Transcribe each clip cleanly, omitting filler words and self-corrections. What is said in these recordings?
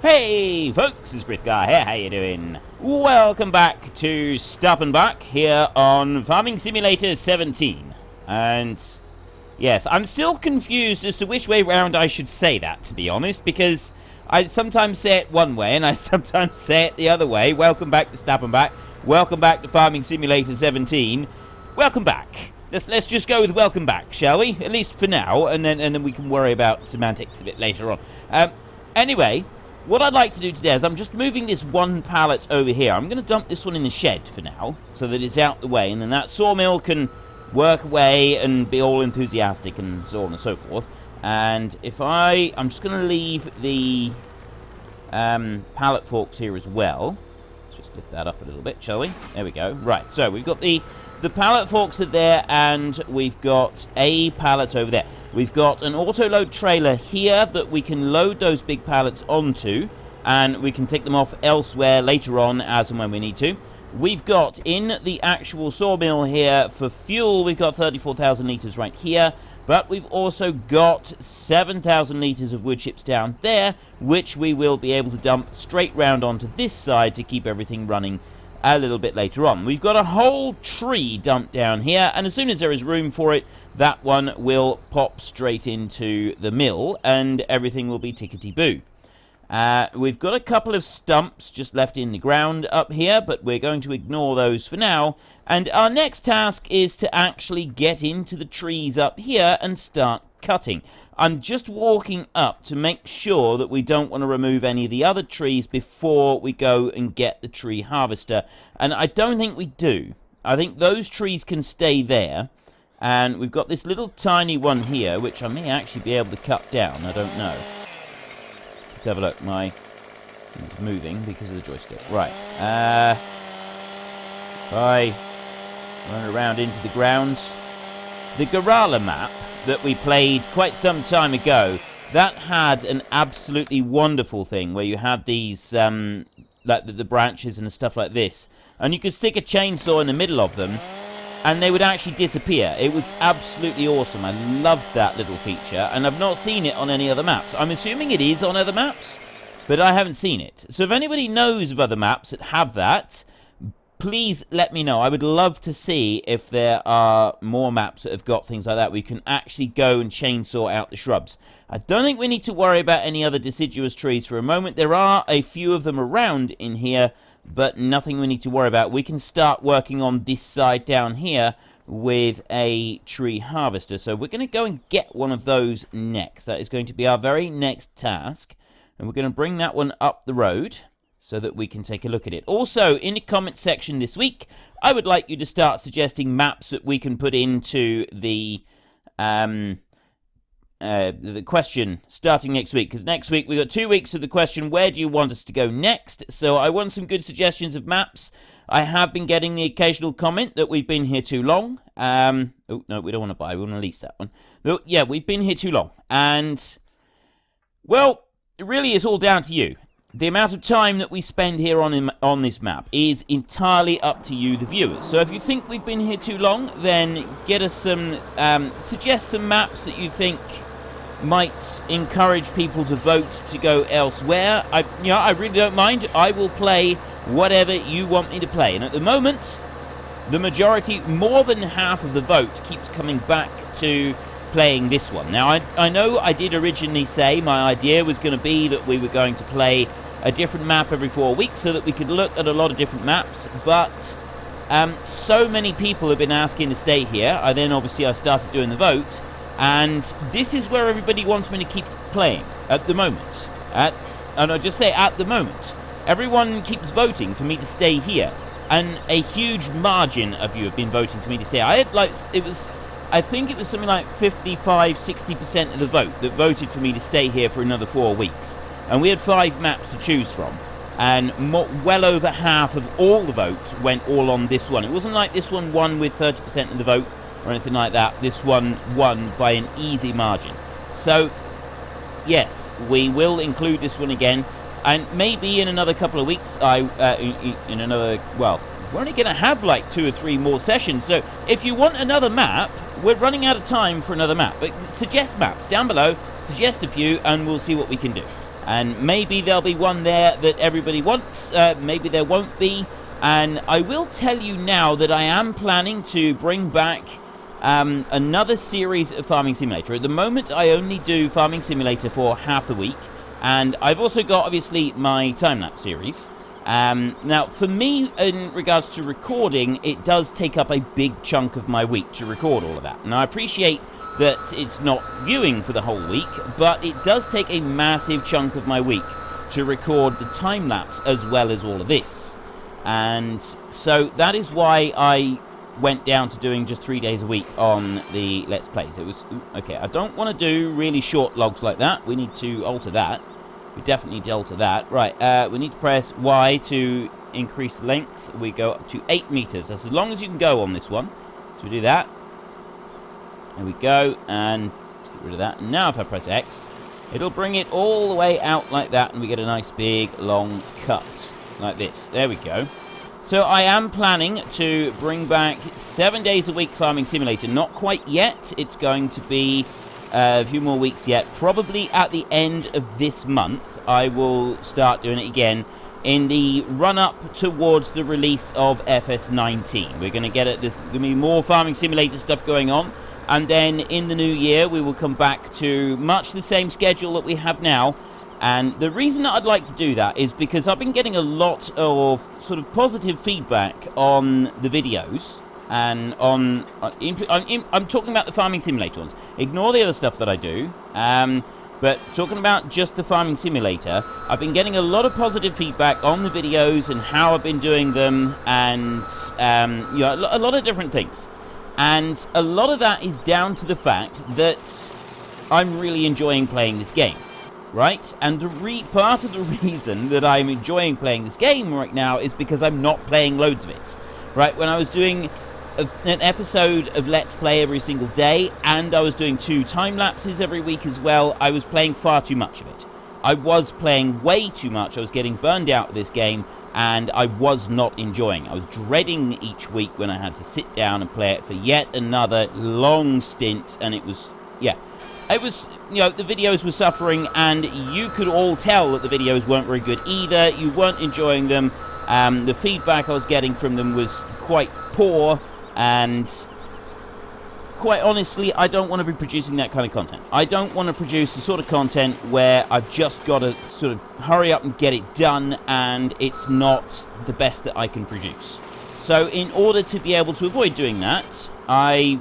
Hey folks, it's Frithgar here, how you doing? Welcome back to Stappenbach here on Farming Simulator 17. And yes, I'm still confused as to which way round I should say that, to be honest, because I sometimes say it one way and I sometimes say it the other way. Welcome back to Stappenbach. Welcome back to Farming Simulator 17. Welcome back. Let's just go with welcome back, shall we? At least for now, and then we can worry about semantics a bit later on. Anyway, what I'd like to do today is I'm just moving this one pallet over here. I'm going to dump this one in the shed for now, so that it's out the way, and then that sawmill can work away and be all enthusiastic and so on and so forth. And if I'm just going to leave the pallet forks here as well. Let's just lift that up a little bit, shall we? There we go. Right, so we've got the pallet forks are there, and we've got a pallet over there. We've got an Autoload trailer here that we can load those big pallets onto, and we can take them off elsewhere later on as and when we need to. We've got in the actual sawmill here for fuel, we've got 34,000 litres right here, but we've also got 7,000 litres of wood chips down there, which we will be able to dump straight round onto this side to keep everything running a little bit later on. We've got a whole tree dumped down here, and as soon as there is room for it, that one will pop straight into the mill, and everything will be tickety-boo. We've got a couple of stumps just left in the ground up here, but we're going to ignore those for now, and our next task is to actually get into the trees up here and start cutting. I'm just walking up to make sure that we don't want to remove any of the other trees before we go and get the tree harvester, and I don't think we do. I think those trees can stay there, and we've got this little tiny one here which I may actually be able to cut down. I don't know. Let's have a look. My thing's moving because of the joystick. Right. If I run around into the ground, the Gorala map that we played quite some time ago, that had an absolutely wonderful thing where you had these like the branches and stuff like this, and you could stick a chainsaw in the middle of them and they would actually disappear. It was absolutely awesome. I loved that little feature, and I've not seen it on any other maps. I'm assuming it is on other maps, but I haven't seen it. So if anybody knows of other maps that have that, please let me know. I would love to see if there are more maps that have got things like that. We can actually go and chainsaw out the shrubs. I don't think we need to worry about any other deciduous trees for a moment. There are a few of them around in here, but nothing we need to worry about. We can start working on this side down here with a tree harvester. So we're going to go and get one of those next. That is going to be our very next task. And we're going to bring that one up the road so that we can take a look at it. Also, in the comment section this week, I would like you to start suggesting maps that we can put into the question starting next week. Because next week, we've got 2 weeks of the question, where do you want us to go next? So I want some good suggestions of maps. I have been getting the occasional comment that we've been here too long. Oh, no, we don't want to buy. We want to lease that one. But yeah, we've been here too long. And, well, it really is all down to you. The amount of time that we spend here on this map is entirely up to you, the viewers. So if you think we've been here too long, then get us some, suggest some maps that you think might encourage people to vote to go elsewhere. I really don't mind. I will play whatever you want me to play. And at the moment, the majority, more than half of the vote, keeps coming back to playing this one. Now, I know I did originally say my idea was going to be that we were going to play a different map every 4 weeks so that we could look at a lot of different maps, but so many people have been asking to stay here. I started doing the vote, and this is where everybody wants me to keep playing at the moment. And I'll just say at the moment, everyone keeps voting for me to stay here, and a huge margin of you have been voting for me to stay. I think it was something like 55-60% of the vote that voted for me to stay here for another 4 weeks. And we had 5 maps to choose from. And well over half of all the votes went all on this one. It wasn't like this one won with 30% of the vote or anything like that. This one won by an easy margin. So, yes, we will include this one again. And maybe in another couple of weeks, we're only going to have like 2 or 3 more sessions. So if you want another map, we're running out of time for another map. But suggest maps down below, suggest a few, and we'll see what we can do. And maybe there'll be one there that everybody wants, maybe there won't be. And I will tell you now that I am planning to bring back another series of Farming Simulator. At the moment, I only do Farming Simulator for half the week. And I've also got, obviously, my time-lapse series. Now, for me, in regards to recording, it does take up a big chunk of my week to record all of that. And I appreciate that it's not viewing for the whole week, but it does take a massive chunk of my week to record the time-lapse as well as all of this. And so that is why I went down to doing just 3 days a week on the Let's Plays. It was... Okay, I don't want to do really short logs like that. We need to alter that. We definitely need to alter that. Right, we need to press Y to increase the length. We go up to 8 meters. That's as long as you can go on this one. So we do that. There we go, and let's get rid of that. And now if I press X, it'll bring it all the way out like that, and we get a nice big long cut like this. There we go. So I am planning to bring back 7 days a week Farming Simulator. Not quite yet. It's going to be a few more weeks yet. Probably at the end of this month, I will start doing it again in the run-up towards the release of FS17. We're going to get it. There's going to be more Farming Simulator stuff going on. And then in the new year, we will come back to much the same schedule that we have now. And the reason that I'd like to do that is because I've been getting a lot of sort of positive feedback on the videos. And on... I'm talking about the Farming Simulator ones. Ignore the other stuff that I do. But talking about just the Farming Simulator, I've been getting a lot of positive feedback on the videos and how I've been doing them. And, you know, a lot of different things. And a lot of that is down to the fact that I'm really enjoying playing this game, right? And part of the reason that I'm enjoying playing this game right now is because I'm not playing loads of it, right? When I was doing an episode of Let's Play every single day, and I was doing 2 time lapses every week as well, I was playing far too much of it. I was playing way too much. I was getting burned out of this game, and I was not enjoying it. I was dreading each week when I had to sit down and play it for yet another long stint, and it was, yeah. It was, you know, the videos were suffering, and you could all tell that the videos weren't very good either. You weren't enjoying them. The feedback I was getting from them was quite poor, and quite honestly, I don't want to be producing that kind of content. I don't want to produce the sort of content where I've just got to sort of hurry up and get it done, and it's not the best that I can produce. So in order to be able to avoid doing that, I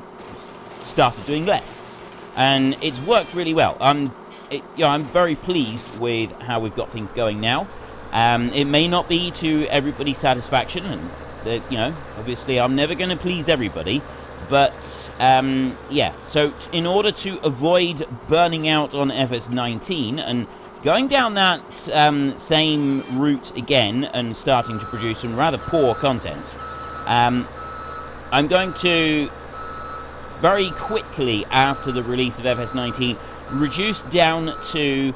started doing less. And it's worked really well. I'm very pleased with how we've got things going now. It may not be to everybody's satisfaction, and you know, obviously I'm never going to please everybody. But, yeah, so in order to avoid burning out on FS19 and going down that same route again and starting to produce some rather poor content, I'm going to, very quickly after the release of FS19, reduce down to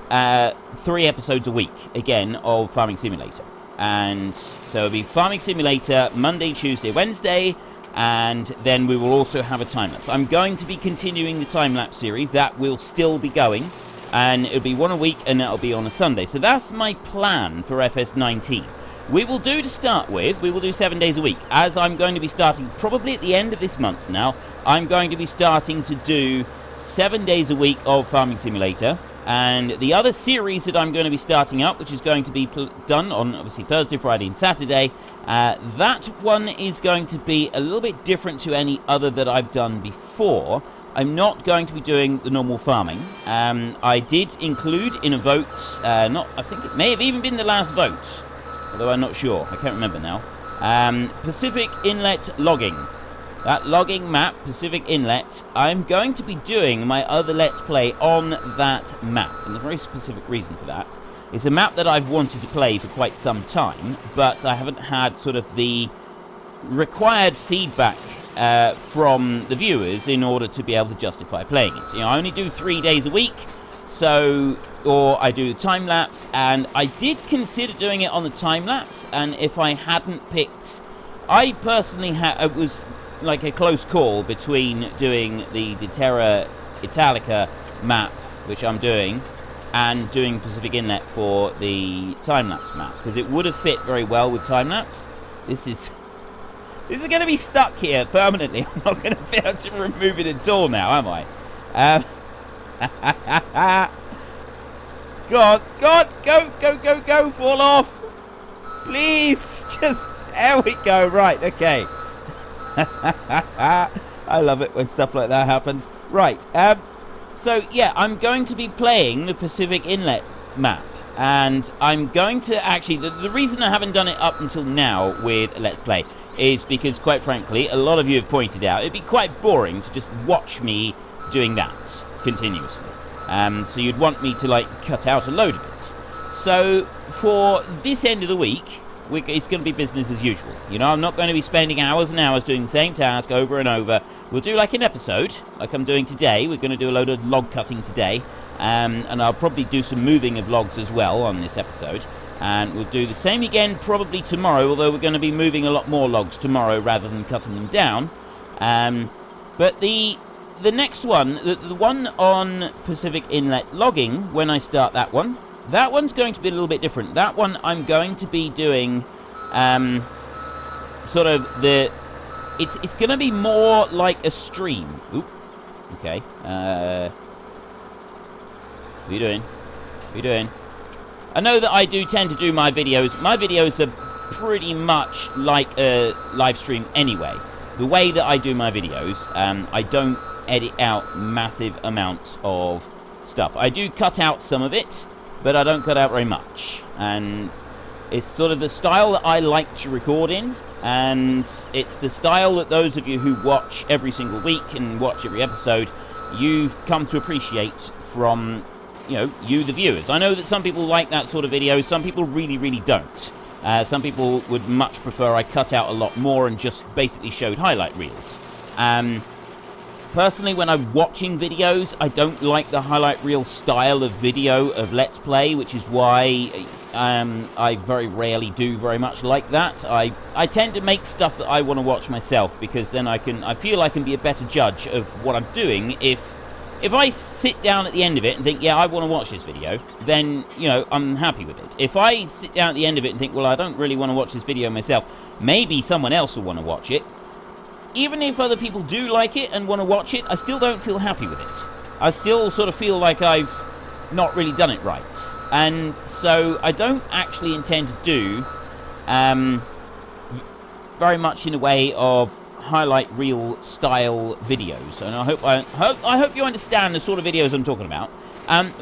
3 episodes a week, again, of Farming Simulator. And so it'll be Farming Simulator Monday, Tuesday, Wednesday, and then we will also have a time-lapse. I'm going to be continuing the time-lapse series. That will still be going, and it'll be 1 a week, and that'll be on a Sunday. So that's my plan for FS19. We will do, to start with, we will do 7 days a week, as I'm going to be starting probably at the end of this month now. I'm going to be starting to do 7 days a week of Farming Simulator. And the other series that I'm going to be starting up, which is going to be done on, obviously, Thursday, Friday, and Saturday, that one is going to be a little bit different to any other that I've done before. I'm not going to be doing the normal farming. I did include in a vote, I think it may have even been the last vote, although I'm not sure. I can't remember now. Pacific Inlet logging. That logging map, Pacific Inlet, I'm going to be doing my other Let's Play on that map. And there's a very specific reason for that. It's a map that I've wanted to play for quite some time, but I haven't had sort of the required feedback from the viewers in order to be able to justify playing it. You know, I only do 3 days a week, so, or I do the time-lapse, and I did consider doing it on the time-lapse, and if I hadn't picked... I personally it was like a close call between doing the De Terra Italica map, which I'm doing, and doing Pacific Inlet for the time-lapse map, because it would have fit very well with time-lapse. This is going to be stuck here permanently. I'm not going to be able to remove it at all now, am I? God, go, fall off. Please, just, there we go, right, okay. I love it when stuff like that happens. Right, so yeah, I'm going to be playing the Pacific Inlet map. And I'm going to actually, the reason I haven't done it up until now with Let's Play is because, quite frankly, a lot of you have pointed out, it'd be quite boring to just watch me doing that continuously. So you'd want me to, like, cut out a load of it. So for this end of the week, it's going to be business as usual. You know, I'm not going to be spending hours and hours doing the same task over and over. We'll do like an episode, like I'm doing today. We're going to do a load of log cutting today. And I'll probably do some moving of logs as well on this episode. And we'll do the same again probably tomorrow, although we're going to be moving a lot more logs tomorrow rather than cutting them down. But the next one, the one on Pacific Inlet logging, when I start that one's going to be a little bit different. That one I'm going to be doing sort of the... It's going to be more like a stream. Oop. Okay. What are you doing? What are you doing? I know that I do tend to do my videos. My videos are pretty much like a live stream anyway. The way that I do my videos, I don't edit out massive amounts of stuff. I do cut out some of it, but I don't cut out very much. And it's sort of the style that I like to record in. And it's the style that those of you who watch every single week and watch every episode, you've come to appreciate from... you know, you the viewers. I know that some people like that sort of video, some people really, really don't. Some people would much prefer I cut out a lot more and just basically showed highlight reels. Personally, when I'm watching videos, I don't like the highlight reel style of video of Let's Play, which is why I very rarely do very much like that. I tend to make stuff that I want to watch myself, because then I feel I can be a better judge of what I'm doing if I sit down at the end of it and think, yeah, I want to watch this video, then, you know, I'm happy with it. If I sit down at the end of it and think, well, I don't really want to watch this video myself, maybe someone else will want to watch it. Even if other people do like it and want to watch it, I still don't feel happy with it. I still sort of feel like I've not really done it right. And so I don't actually intend to do very much in a way of highlight reel style videos, and I hope you understand the sort of videos I'm talking about.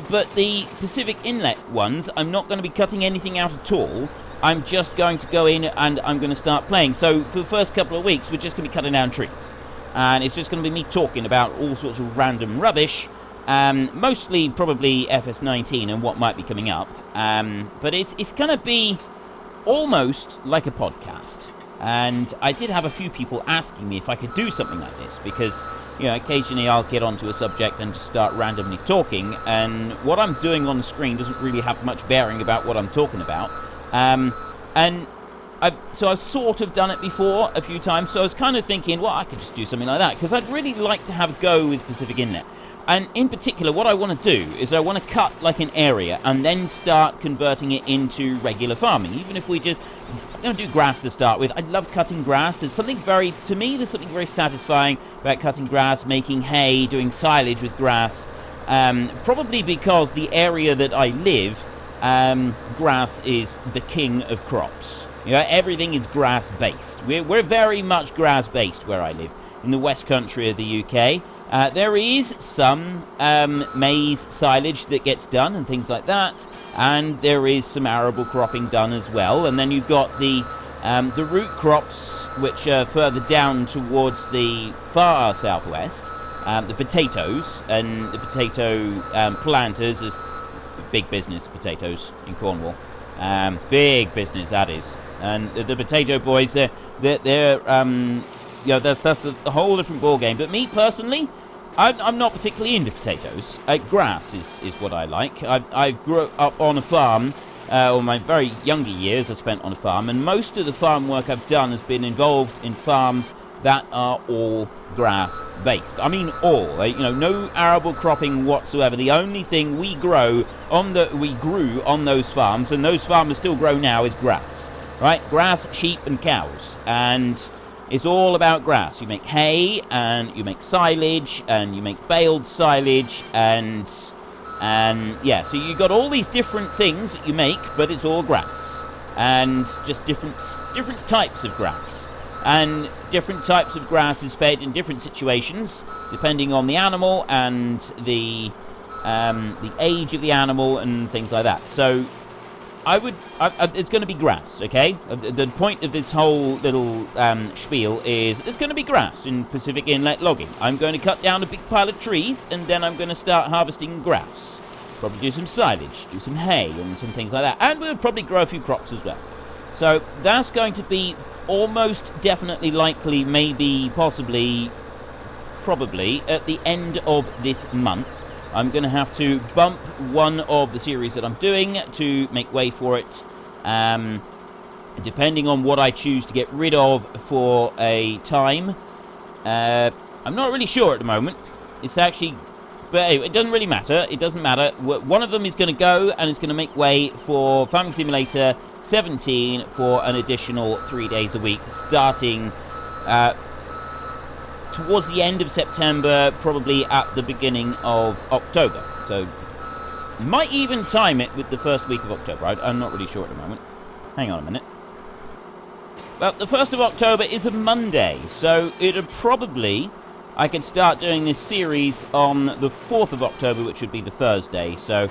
But the Pacific Inlet ones, I'm not going to be cutting anything out at all. I'm just going to go in and I'm going to start playing. So for the first couple of weeks, we're just going to be cutting down trees, and it's just going to be me talking about all sorts of random rubbish, mostly probably FS17 and what might be coming up. But it's going to be almost like a podcast. And I did have a few people asking me if I could do something like this, because, you know, occasionally I'll get onto a subject and just start randomly talking, and what I'm doing on the screen doesn't really have much bearing about what I'm talking about. And I've sort of done it before a few times, so I was kind of thinking, well, I could just do something like that, because I'd really like to have a go with Pacific Inlet. And in particular, what I want to do is I want to cut like an area and then start converting it into regular farming. Even if we just don't do grass to start with. I love cutting grass. There's something very satisfying about cutting grass, making hay, doing silage with grass. Probably because the area that I live, grass is the king of crops. You know, everything is grass-based. We're very much grass-based where I live, in the west country of the UK. There is some maize silage that gets done and things like that, and there is some arable cropping done as well. And then you've got the root crops, which are further down towards the far southwest, the potatoes, and the potato planters is big business, potatoes in Cornwall. Big business, that is. And the potato boys, they're you know, that's a whole different ball game. But me personally, I'm not particularly into potatoes. Grass is what I like. I grew up on a farm. All my very younger years I spent on a farm, and most of the farm work I've done has been involved in farms that are all grass based. I mean all, you know, no arable cropping whatsoever. The only thing we grew on those farms, and those farmers still grow now, is grass, right? Grass, sheep and cows, and it's all about grass. You make hay, and you make silage, and you make baled silage, and yeah, so you got all these different things that you make, but it's all grass, and just different types of grass. And different types of grass is fed in different situations, depending on the animal and the age of the animal and things like that. So it's going to be grass, okay? The point of this whole little spiel is it's going to be grass in Pacific Inlet logging. I'm going to cut down a big pile of trees, and then I'm going to start harvesting grass. Probably do some silage, do some hay, and some things like that. And we'll probably grow a few crops as well. So that's going to be almost definitely, likely, maybe, possibly, probably at the end of this month. I'm going to have to bump one of the series that I'm doing to make way for it, depending on what I choose to get rid of for a time. I'm not really sure at the moment. It's actually... But anyway, it doesn't really matter. It doesn't matter. One of them is going to go, and it's going to make way for Farming Simulator 17 for an additional 3 days a week, starting towards the end of September, probably at the beginning of October. So, you might even time it with the first week of October. I'm not really sure at the moment. Hang on a minute. Well, the 1st of October is a Monday, so it'll probably... I can start doing this series on the 4th of October, which would be the Thursday. So,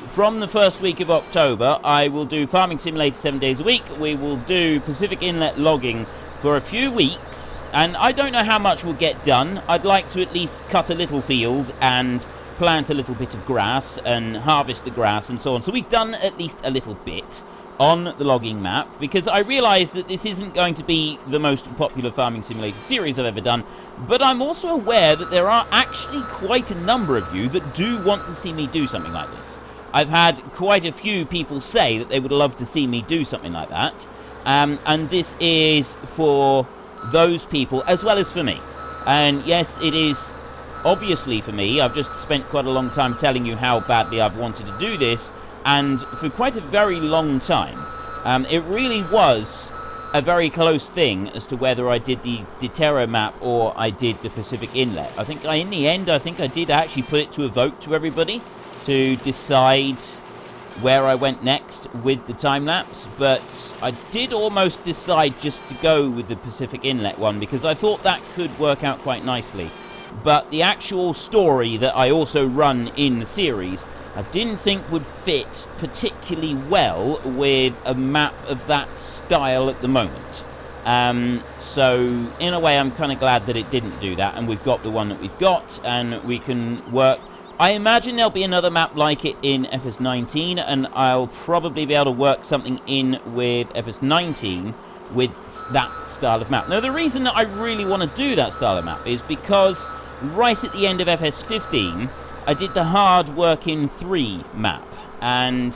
from the first week of October, I will do Farming Simulator 7 days a week. We will do Pacific Inlet logging for a few weeks. And I don't know how much will get done. I'd like to at least cut a little field and plant a little bit of grass and harvest the grass and so on. So we've done at least a little bit on the logging map, because I realise that this isn't going to be the most popular Farming Simulator series I've ever done, but I'm also aware that there are actually quite a number of you that do want to see me do something like this. I've had quite a few people say that they would love to see me do something like that, and this is for those people as well as for me. And yes, it is obviously for me. I've just spent quite a long time telling you how badly I've wanted to do this, and for quite a very long time. It really was a very close thing as to whether I did the Terra map or I did the Pacific Inlet. I think in the end, I did actually put it to a vote to everybody to decide where I went next with the time-lapse, but I did almost decide just to go with the Pacific Inlet one, because I thought that could work out quite nicely. But the actual story that I also run in the series, I didn't think would fit particularly well with a map of that style at the moment. So, in a way, I'm kind of glad that it didn't do that, and we've got the one that we've got, and we can work... I imagine there'll be another map like it in FS19, and I'll probably be able to work something in with FS19 with that style of map. Now, the reason that I really want to do that style of map is because right at the end of FS15, I did the hard work in 3 map, and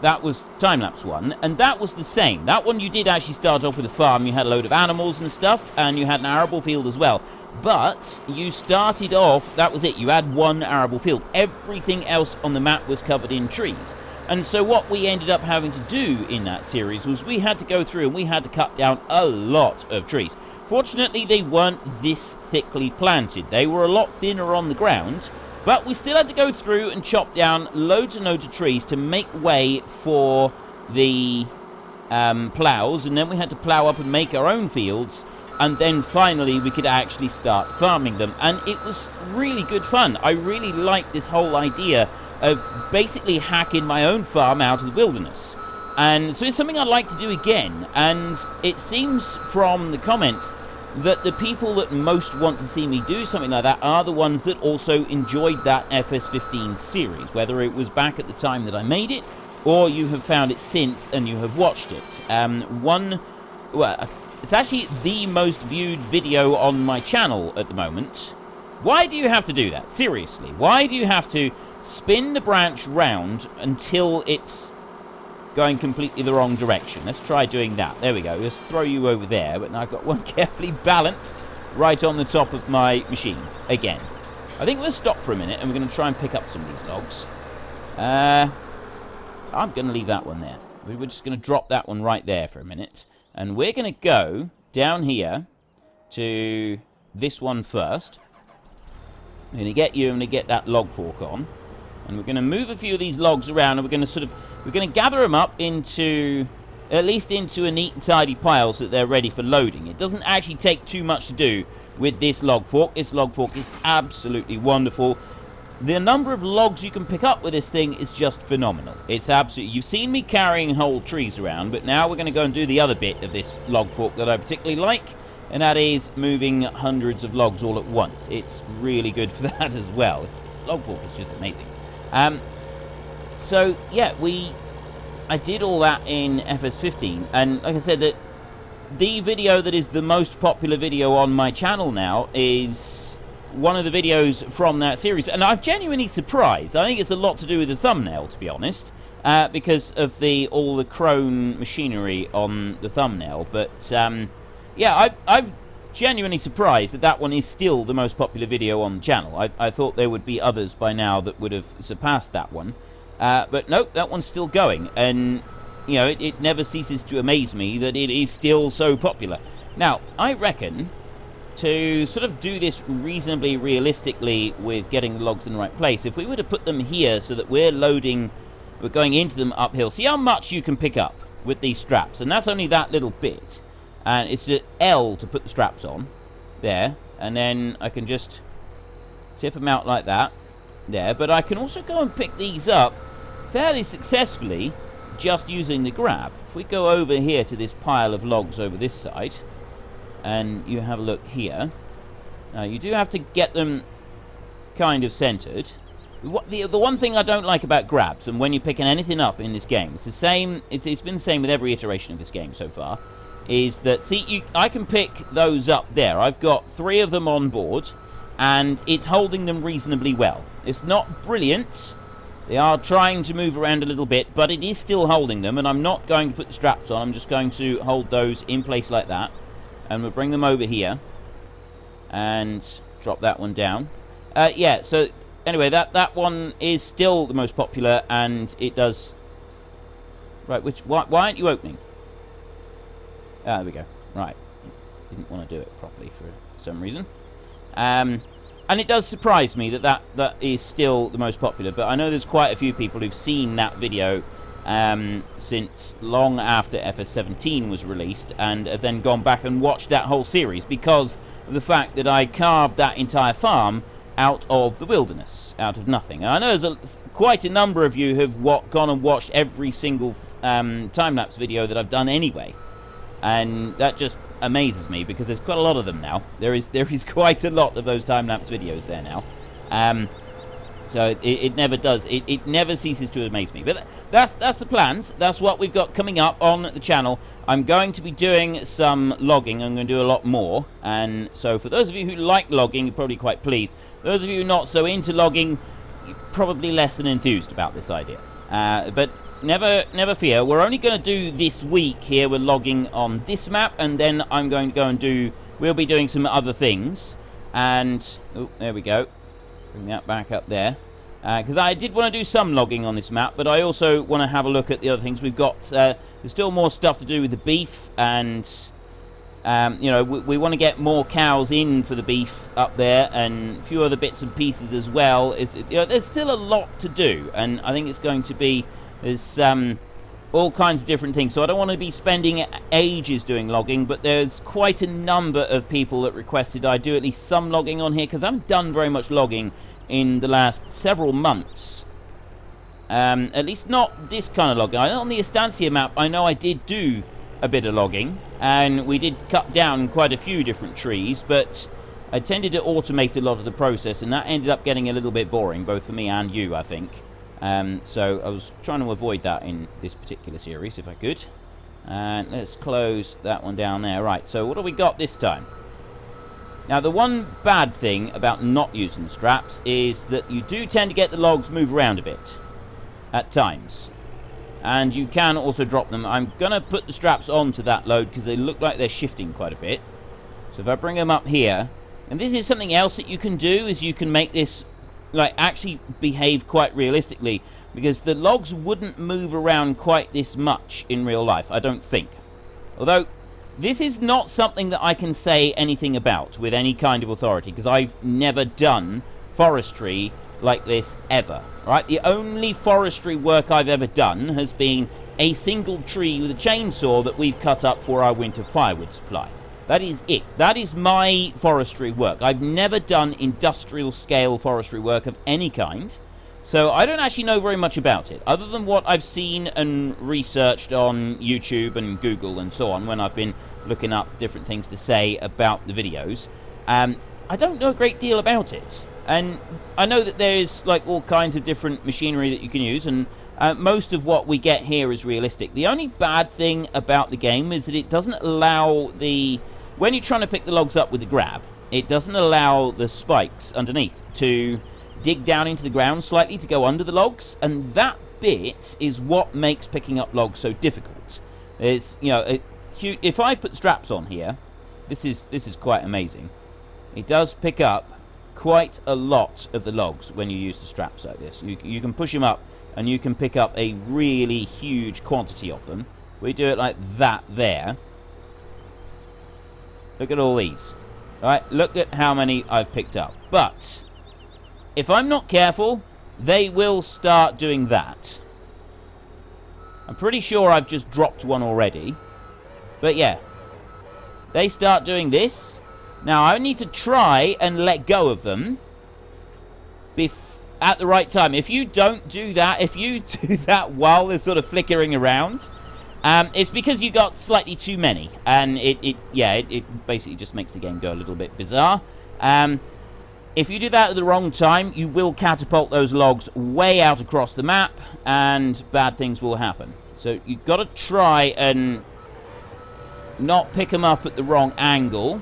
that was time-lapse one, and that was the same. That one you did actually start off with a farm, you had a load of animals and stuff, and you had an arable field as well. But you started off, that was it, you had one arable field. Everything else on the map was covered in trees. And so what we ended up having to do in that series was we had to go through and we had to cut down a lot of trees. Fortunately, they weren't this thickly planted. They were a lot thinner on the ground, but we still had to go through and chop down loads and loads of trees to make way for the plows, and then we had to plow up and make our own fields, and then finally we could actually start farming them, and it was really good fun. I really liked this whole idea of basically hacking my own farm out of the wilderness. And so it's something I'd like to do again, and it seems from the comments that the people that most want to see me do something like that are the ones that also enjoyed that FS15 series, whether it was back at the time that I made it, or you have found it since and you have watched it. It's actually the most viewed video on my channel at the moment. Why do you have to do that? Seriously, why do you have to spin the branch round until it's going completely the wrong direction. Let's try doing that. There we go. Let's throw you over there. But now I've got one carefully balanced right on the top of my machine. Again. I think we'll stop for a minute and we're going to try and pick up some of these logs. I'm going to leave that one there. We're just going to drop that one right there for a minute. And we're going to go down here to this one first. I'm going to get you and get that log fork on. And we're going to move a few of these logs around and we're going to we're going to gather them up into, at least into a neat and tidy pile so that they're ready for loading. It doesn't actually take too much to do with this log fork. This log fork is absolutely wonderful. The number of logs you can pick up with this thing is just phenomenal. It's absolutely... You've seen me carrying whole trees around, but now we're going to go and do the other bit of this log fork that I particularly like, and that is moving hundreds of logs all at once. It's really good for that as well. This log fork is just amazing. So, yeah, I did all that in FS15, and like I said, the video that is the most popular video on my channel now is one of the videos from that series, and I'm genuinely surprised. I think it's a lot to do with the thumbnail, to be honest, because of all the crone machinery on the thumbnail. But yeah, I'm genuinely surprised that one is still the most popular video on the channel. I thought there would be others by now that would have surpassed that one, but nope, that one's still going, and you know, it never ceases to amaze me that it is still so popular. Now, I reckon, to sort of do this reasonably realistically with getting the logs in the right place, if we were to put them here so that we're going into them uphill, see how much you can pick up with these straps, and that's only that little bit, and it's the L to put the straps on, there, and then I can just tip them out like that, there, but I can also go and pick these up fairly successfully just using the grab. If we go over here to this pile of logs over this side, and you have a look here. Now, you do have to get them kind of centered. The one thing I don't like about grabs, and when you're picking anything up in this game, it's the same. It's been the same with every iteration of this game so far. Is that, see, I can pick those up there. I've got 3 of them on board, and it's holding them reasonably well. It's not brilliant. They are trying to move around a little bit, but it is still holding them, and I'm not going to put the straps on. I'm just going to hold those in place like that. And we'll bring them over here and drop that one down. Yeah, so anyway, that one is still the most popular, and it does... Right, why aren't you opening? Ah, there we go. Right. Didn't want to do it properly for some reason. And it does surprise me that is still the most popular, but I know there's quite a few people who've seen that video since long after FS17 was released, and have then gone back and watched that whole series because of the fact that I carved that entire farm out of the wilderness, out of nothing. And I know there's quite a number of you have gone and watched every single time-lapse video that I've done anyway, and that just amazes me because there's quite a lot of them now. There is quite a lot of those time-lapse videos there now. So it never does. It never ceases to amaze me. But that's the plans. That's what we've got coming up on the channel. I'm going to be doing some logging. I'm going to do a lot more. And so for those of you who like logging, you're probably quite pleased. Those of you not so into logging, you're probably less than enthused about this idea. But never fear. We're only going to do this week here. We're logging on this map, and then I'm going to go and we'll be doing some other things. And oh, there we go. Bring that back up there, because I did want to do some logging on this map, but I also want to have a look at the other things we've got. There's still more stuff to do with the beef, and you know, we want to get more cows in for the beef up there, and a few other bits and pieces as well. You know, there's still a lot to do, and I think it's going to be all kinds of different things. So I don't want to be spending ages doing logging, but there's quite a number of people that requested I do at least some logging on here, because I haven't done very much logging in the last several months. At least not this kind of logging. On the Estancia map, I know I did do a bit of logging, and we did cut down quite a few different trees, but I tended to automate a lot of the process, and that ended up getting a little bit boring, both for me and you, I think. So I was trying to avoid that in this particular series, if I could. And let's close that one down there. Right, so what do we got this time? Now, the one bad thing about not using the straps is that you do tend to get the logs move around a bit at times. And you can also drop them. I'm going to put the straps onto that load because they look like they're shifting quite a bit. So if I bring them up here, and this is something else that you can do, is you can make this like actually behave quite realistically, because the logs wouldn't move around quite this much in real life, I don't think. Although this is not something that I can say anything about with any kind of authority, because I've never done forestry like this ever. Right? The only forestry work I've ever done has been a single tree with a chainsaw that we've cut up for our winter firewood supply. That is it. That is my forestry work. I've never done industrial scale forestry work of any kind, so I don't actually know very much about it, other than what I've seen and researched on YouTube and Google and so on when I've been looking up different things to say about the videos. I don't know a great deal about it, and I know that there's like all kinds of different machinery that you can use, and most of what we get here is realistic. The only bad thing about the game is that it doesn't allow the... When you're trying to pick the logs up with the grab, it doesn't allow the spikes underneath to dig down into the ground slightly to go under the logs, and that bit is what makes picking up logs so difficult. It's, you know, if I put straps on here, this is quite amazing. It does pick up quite a lot of the logs when you use the straps like this. You can push them up, and you can pick up a really huge quantity of them. We do it like that there. Look at all these. Right? Look at how many I've picked up. But if I'm not careful, they will start doing that. I'm pretty sure I've just dropped one already. But yeah. They start doing this. Now, I need to try and let go of them at the right time. If you don't do that, if you do that while they're sort of flickering around, it's because you got slightly too many, and it basically just makes the game go a little bit bizarre. If you do that at the wrong time, you will catapult those logs way out across the map, and bad things will happen. So you've got to try and not pick them up at the wrong angle,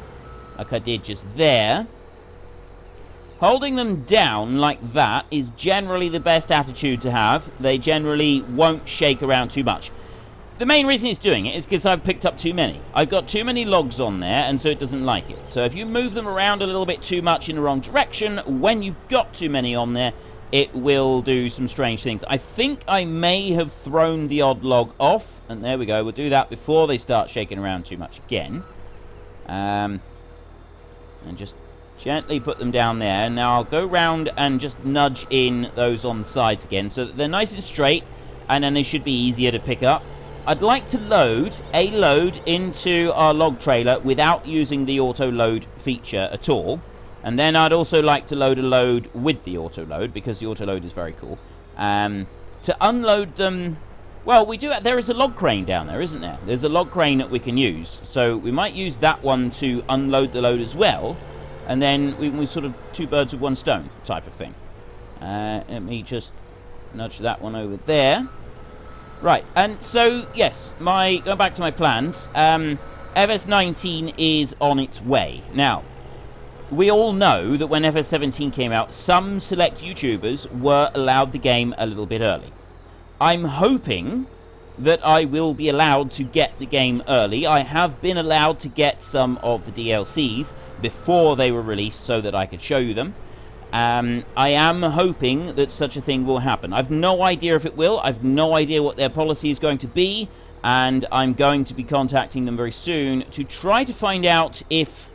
like I did just there. Holding them down like that is generally the best attitude to have. They generally won't shake around too much. The main reason it's doing it is because I've picked up too many. I've got too many logs on there, and so it doesn't like it. So if you move them around a little bit too much in the wrong direction, when you've got too many on there, it will do some strange things. I think I may have thrown the odd log off, and there we go. We'll do that before they start shaking around too much again. And just gently put them down there. Now I'll go round and just nudge in those on the sides again, so that they're nice and straight, and then they should be easier to pick up. I'd like to load a load into our log trailer without using the auto load feature at all. And then I'd also like to load a load with the auto load, because the auto load is very cool. To unload them, well, there is a log crane down there, isn't there? There's a log crane that we can use. So we might use that one to unload the load as well. And then we sort of two birds with one stone type of thing. Let me just nudge that one over there. Right, and so, yes, going back to my plans, FS19 is on its way. Now, we all know that when FS17 came out, some select YouTubers were allowed the game a little bit early. I'm hoping that I will be allowed to get the game early. I have been allowed to get some of the DLCs before they were released so that I could show you them. I am hoping that such a thing will happen. I've no idea if it will. I've no idea what their policy is going to be, and I'm going to be contacting them very soon to try to find out if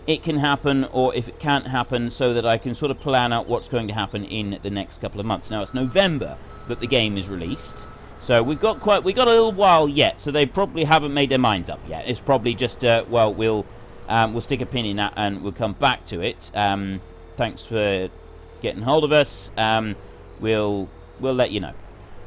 it can happen or if it can't happen, so that I can sort of plan out what's going to happen in the next couple of months. Now, it's November that the game is released, so we've got a little while yet, so they probably haven't made their minds up yet. It's probably just, well, we'll stick a pin in that and we'll come back to it. Thanks for getting hold of us. We'll let you know,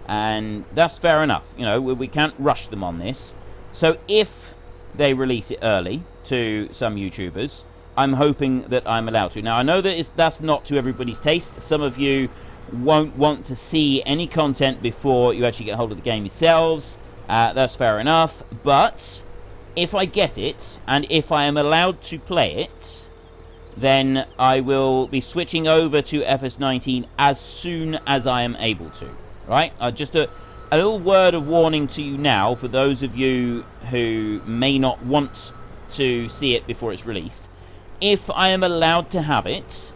and that's fair enough. You know, we can't rush them on this. So if they release it early to some YouTubers, I'm hoping that I'm allowed to. Now, I know that that's not to everybody's taste. Some of you won't want to see any content before you actually get hold of the game yourselves. That's fair enough. But if I get it, and if I am allowed to play it, then I will be switching over to FS19 as soon as I am able to. Right? Just a little word of warning to you now, for those of you who may not want to see it before it's released. If I am allowed to have it,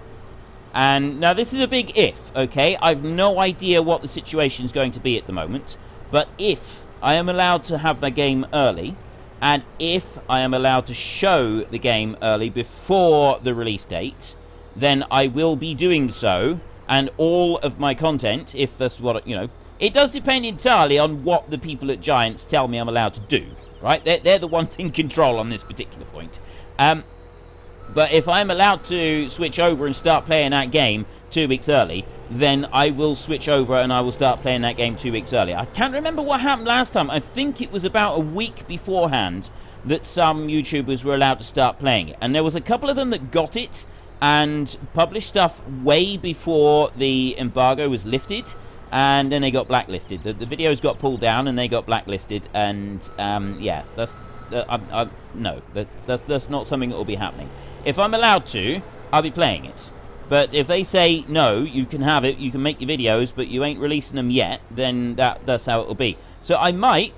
and now this is a big if, okay? I've no idea what the situation is going to be at the moment, but if I am allowed to have the game early, and if I am allowed to show the game early before the release date, then I will be doing so, and all of my content, if that's what, you know, it does depend entirely on what the people at Giants tell me I'm allowed to do, right? They're the ones in control on this particular point. But if I'm allowed to switch over and start playing that game 2 weeks early, then I will switch over and I will start playing that game 2 weeks early. I can't remember what happened last time. I think it was about a week beforehand that some YouTubers were allowed to start playing it. And there was a couple of them that got it and published stuff way before the embargo was lifted. And then they got blacklisted. The videos got pulled down and they got blacklisted. And yeah, that's not something that will be happening. If I'm allowed to, I'll be playing it. But if they say, no, you can have it, you can make your videos, but you ain't releasing them yet, then that's how it will be. So I might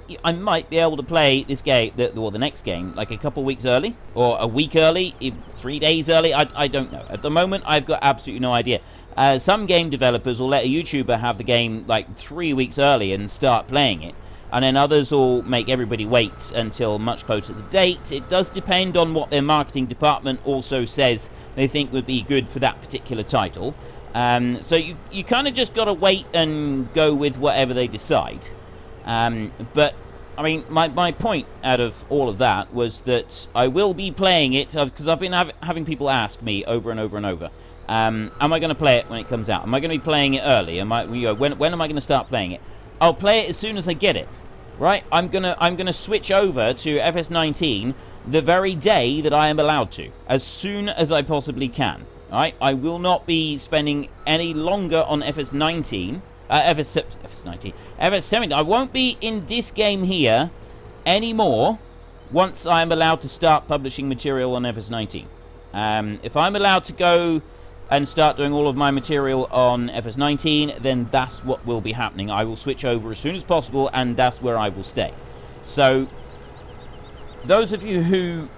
be able to play this game, or the next game, like a couple weeks early, or a week early, 3 days early, I don't know. At the moment, I've got absolutely no idea. Some game developers will let a YouTuber have the game like 3 weeks early and start playing it. And then others will make everybody wait until much closer to the date. It does depend on what their marketing department also says they think would be good for that particular title. So you kind of just got to wait and go with whatever they decide. But, I mean, my point out of all of that was that I will be playing it, because I've been having people ask me over and over and over, am I going to play it when it comes out? Am I going to be playing it early? When am I going to start playing it? I'll play it as soon as I get it. Right, I'm gonna switch over to FS19 the very day that I am allowed to, as soon as I possibly can. Right, I will not be spending any longer on FS17. I won't be in this game here anymore once I am allowed to start publishing material on FS19. If I'm allowed to go and start doing all of my material on FS19, then that's what will be happening. I will switch over as soon as possible, and that's where I will stay. So, those of you who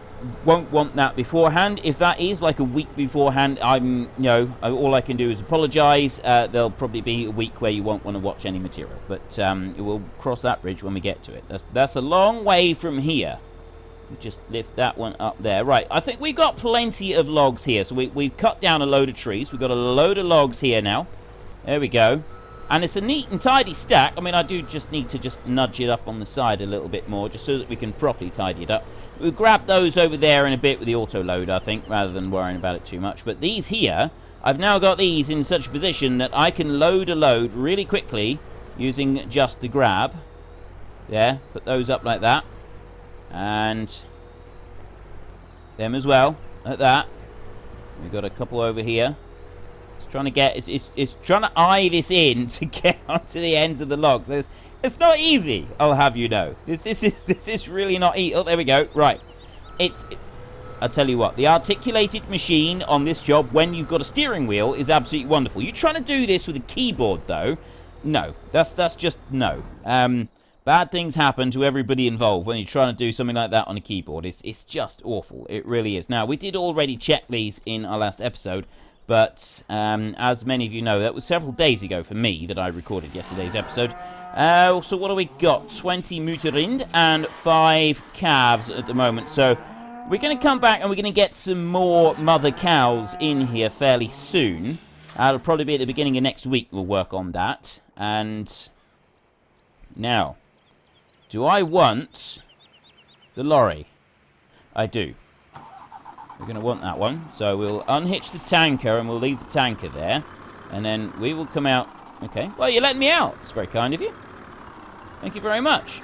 won't want that beforehand, if that is like a week beforehand, all I can do is apologize. There'll probably be a week where you won't want to watch any material, but we'll cross that bridge when we get to it. That's a long way from here. Just lift that one up there. Right, I think we've got plenty of logs here. So we've cut down a load of trees. We've got a load of logs here now. There we go. And it's a neat and tidy stack. I mean, I do just need to just nudge it up on the side a little bit more, just so that we can properly tidy it up. We'll grab those over there in a bit with the auto load, I think, rather than worrying about it too much. But these here, I've now got these in such a position that I can load a load really quickly using just the grab. There, put those up like that. And them as well, like that. We've got a couple over here. It's trying to get, it's trying to eye this in to get onto the ends of the logs. It's not easy, I'll have you know. This is really not easy. Oh, there we go. Right. I'll tell you what, the articulated machine on this job, when you've got a steering wheel, is absolutely wonderful. You're trying to do this with a keyboard, though. No, that's just no. Bad things happen to everybody involved when you're trying to do something like that on a keyboard. It's just awful. It really is. Now, we did already check these in our last episode, but as many of you know, that was several days ago for me that I recorded yesterday's episode. So what do we got? 20 Mutterind and 5 calves at the moment. So we're going to come back and we're going to get some more mother cows in here fairly soon. It'll probably be at the beginning of next week we'll work on that. And now, do I want the lorry? I do. We're going to want that one. So we'll unhitch the tanker and we'll leave the tanker there. And then we will come out. Okay. Well, you let me out. It's very kind of you. Thank you very much.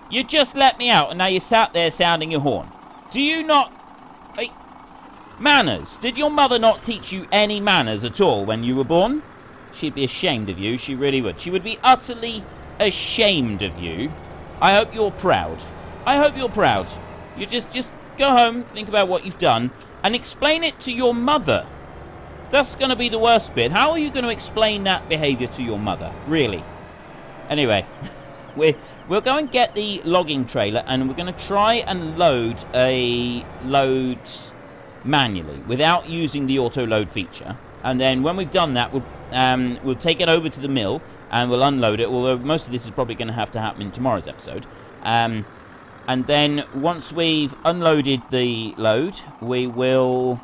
You just let me out and now you're sat there sounding your horn. Do you not... Hey, manners. Did your mother not teach you any manners at all when you were born? She'd be ashamed of you. She really would. She would be utterly ashamed of you. I hope you're proud. I hope you're proud. You just go home, think about what you've done, and explain it to your mother. That's going to be the worst bit. How are you going to explain that behaviour to your mother? Really? Anyway, we'll go and get the logging trailer, and we're going to try and load manually without using the auto load feature. And then when we've done that, we'll take it over to the mill and we'll unload it, although most of this is probably going to have to happen in tomorrow's episode. And then once we've unloaded the load, we will...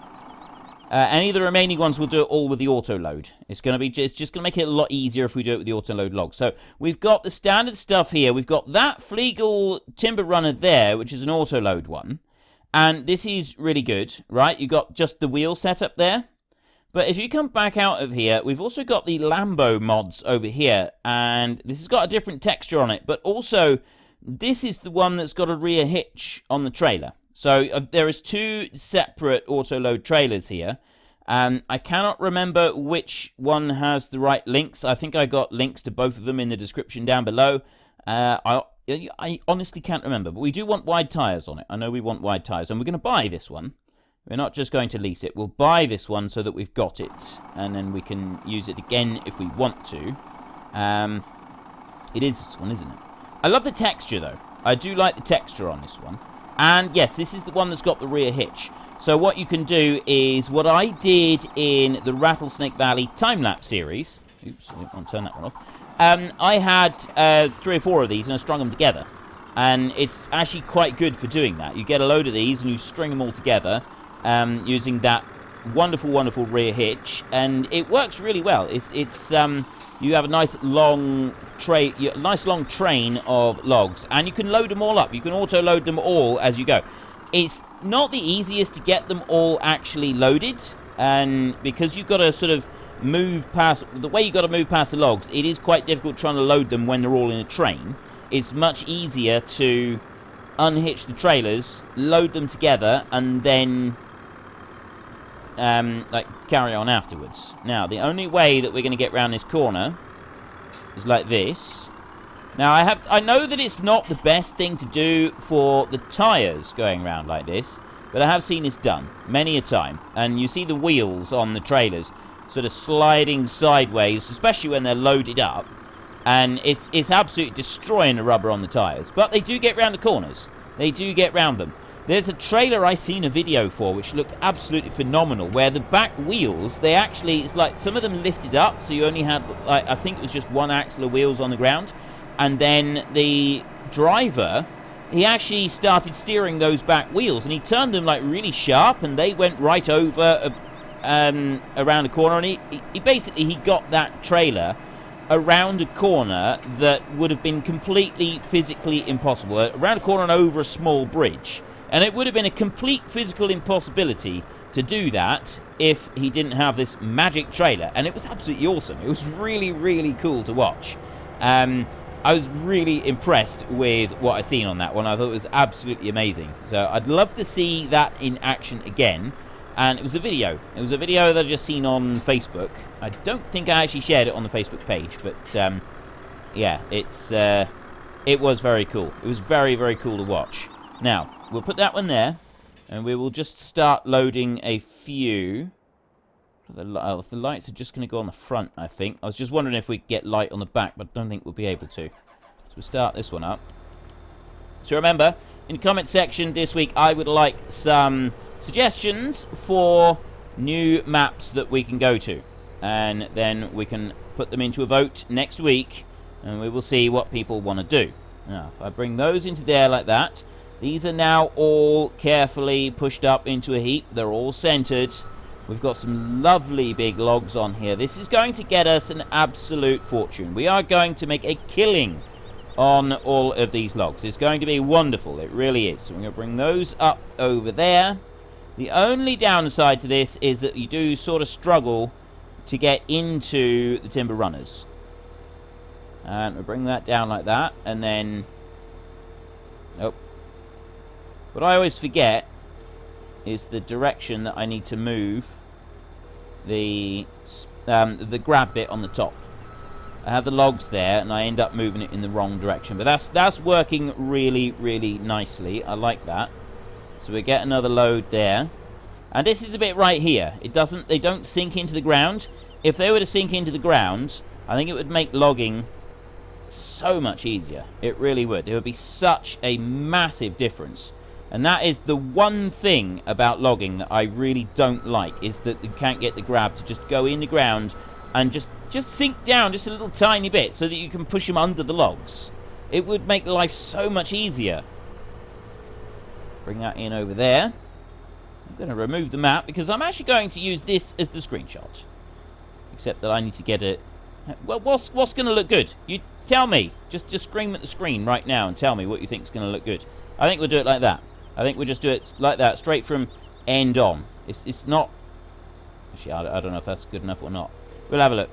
any of the remaining ones we'll do it all with the auto load. It's just going to make it a lot easier if we do it with the auto load log. So we've got the standard stuff here. We've got that Flegel timber runner there, which is an auto load one. And this is really good, right? You've got just the wheel setup there. But if you come back out of here, we've also got the Lambo mods over here. And this has got a different texture on it. But also, this is the one that's got a rear hitch on the trailer. So there is two separate auto-load trailers here. I cannot remember which one has the right links. I think I got links to both of them in the description down below. I honestly can't remember, but we do want wide tyres on it. I know we want wide tyres, and we're going to buy this one. We're not just going to lease it. We'll buy this one so that we've got it, and then we can use it again if we want to. It is this one, isn't it? I love the texture, though. I do like the texture on this one. And yes, this is the one that's got the rear hitch. So what you can do is what I did in the Rattlesnake Valley time-lapse series. Oops, I didn't want to turn that one off. I had 3 or 4 of these and I strung them together. And it's actually quite good for doing that. You get a load of these and you string them all together using that wonderful, wonderful rear hitch. And it works really well. You have a nice long train of logs, and you can load them all up. You can auto-load them all as you go. It's not the easiest to get them all actually loaded, and because you've got to sort of move past... The way you've got to move past the logs, it is quite difficult trying to load them when they're all in a train. It's much easier to unhitch the trailers, load them together, and then... carry on afterwards. Now, the only way that we're going to get around this corner is like this. Now, I know that it's not the best thing to do for the tyres going around like this, but I have seen this done many a time. And you see the wheels on the trailers sort of sliding sideways, especially when they're loaded up. And it's absolutely destroying the rubber on the tyres. But they do get round the corners. They do get round them. There's a trailer I seen a video for which looked absolutely phenomenal, where the back wheels, it's like some of them lifted up, so you only had, I think it was just one axle of wheels on the ground, and then the driver, he actually started steering those back wheels, and he turned them like really sharp, and they went right over around a corner, and he basically got that trailer around a corner that would have been completely physically impossible, around a corner and over a small bridge. And it would have been a complete physical impossibility to do that if he didn't have this magic trailer. And it was absolutely awesome. It was really, really cool to watch. I was really impressed with what I seen on that one. I thought it was absolutely amazing. So I'd love to see that in action again. And it was a video. It was a video that I just seen on Facebook. I don't think I actually shared it on the Facebook page. But, yeah, it was very cool. It was very, very cool to watch. Now, we'll put that one there, and we will just start loading a few. The lights are just going to go on the front, I think. I was just wondering if we could get light on the back, but I don't think we'll be able to. So we'll start this one up. So remember, in the comment section this week, I would like some suggestions for new maps that we can go to. And then we can put them into a vote next week, and we will see what people want to do. Now, if I bring those into there like that... These are now all carefully pushed up into a heap. They're all centered. We've got some lovely big logs on here. This is going to get us an absolute fortune. We are going to make a killing on all of these logs. It's going to be wonderful. It really is. So we're going to bring those up over there. The only downside to this is that you do sort of struggle to get into the timber runners. And we'll bring that down like that. And then... Nope. What I always forget is the direction that I need to move the grab bit on the top. I have the logs there, and I end up moving it in the wrong direction. But that's working really, really nicely. I like that. So we get another load there. And this is a bit right here. They don't sink into the ground. If they were to sink into the ground, I think it would make logging so much easier. It really would. It would be such a massive difference. And that is the one thing about logging that I really don't like, is that you can't get the grab to just go in the ground and just sink down just a little tiny bit so that you can push them under the logs. It would make life so much easier. Bring that in over there. I'm going to remove the map because I'm actually going to use this as the screenshot. Except that I need to get it... Well, what's going to look good? You tell me. Just scream at the screen right now and tell me what you think is going to look good. I think we'll do it like that. I think we'll just do it like that, straight from end on. It's not... Actually, I don't know if that's good enough or not. We'll have a look.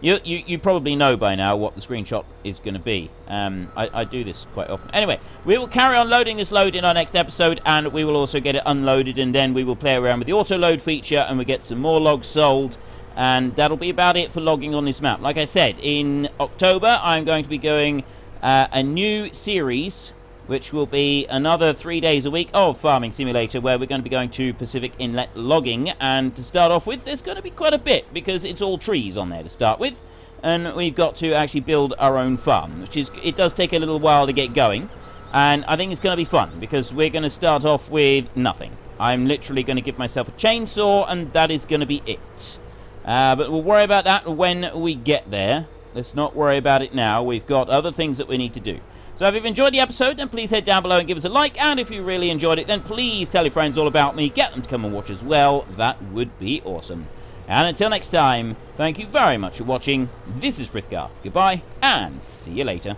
You probably know by now what the screenshot is going to be. I do this quite often. Anyway, we will carry on loading this load in our next episode, and we will also get it unloaded, and then we will play around with the auto-load feature, and we get some more logs sold, and that'll be about it for logging on this map. Like I said, in October, I'm going to be going a new series, which will be another 3 days a week of Farming Simulator, where we're going to be going to Pacific Inlet logging. And to start off with, there's going to be quite a bit, because it's all trees on there to start with, and we've got to actually build our own farm, which is, it does take a little while to get going, and I think it's going to be fun, because we're going to start off with nothing. I'm literally going to give myself a chainsaw, and that is going to be it. But we'll worry about that when we get there. Let's not worry about it now. We've got other things that we need to do. So if you've enjoyed the episode, then please head down below and give us a like. And if you really enjoyed it, then please tell your friends all about me. Get them to come and watch as well. That would be awesome. And until next time, thank you very much for watching. This is Frithgar. Goodbye, and see you later.